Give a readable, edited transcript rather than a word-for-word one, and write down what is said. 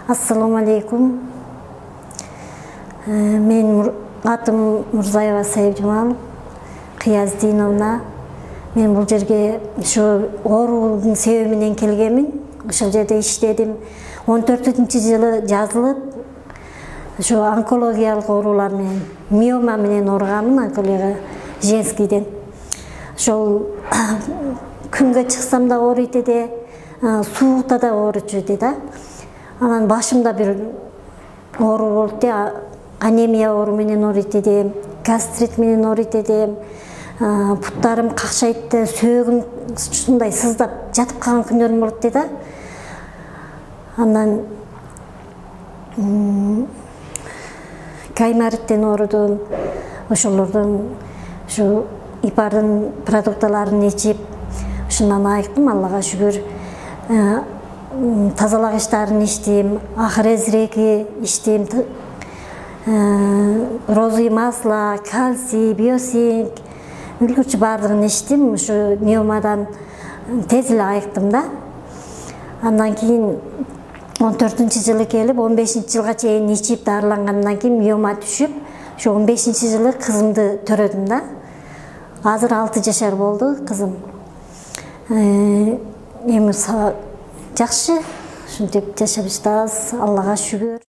Ассаламу алейкум. Мен атым Мурзаева Сайыбжамал Кыяздиновна. Мен бул жерге ушу оорунун себеби менен келгемин. Ошол жерде иштедим. 14-жылы жазылып, ушу онкологиялык оорулар менен, миома менен ооруганмын, онкология женскийден. Ошол күнгө чыксам да ооруйт эди, суукта да ооручу эди да. Анан башымда бир оору болуп да, анемия оору менен ооруйт эдим, гастрит менен ооруйт эдим, буттарым какшайт да, сөөгүм ушундай сыздап жатып калган күнөрүм болот да. Андан каймариттен оорудум, ошолордун ушу ипардын продукталарын ичип, ушундан айыктым, Аллага шүгүр. Тазалак иштарын иштейм, ахрезреки иштейм, розовый масло, кальций, биосинк, үлгүрчү бардыгын иштейм. Ушу миомадан тез эле айыктым да. Андан кийин 14-жылы келип, 15-жылга чейин ичип дарылангандан кийин миома түшүп, ошо 15-жылы кызымды төрөдүм да. Азыр 6 жашар болду кызым. Эми жакшы, ушинтип жашап жатабыз, Аллага шүгүр.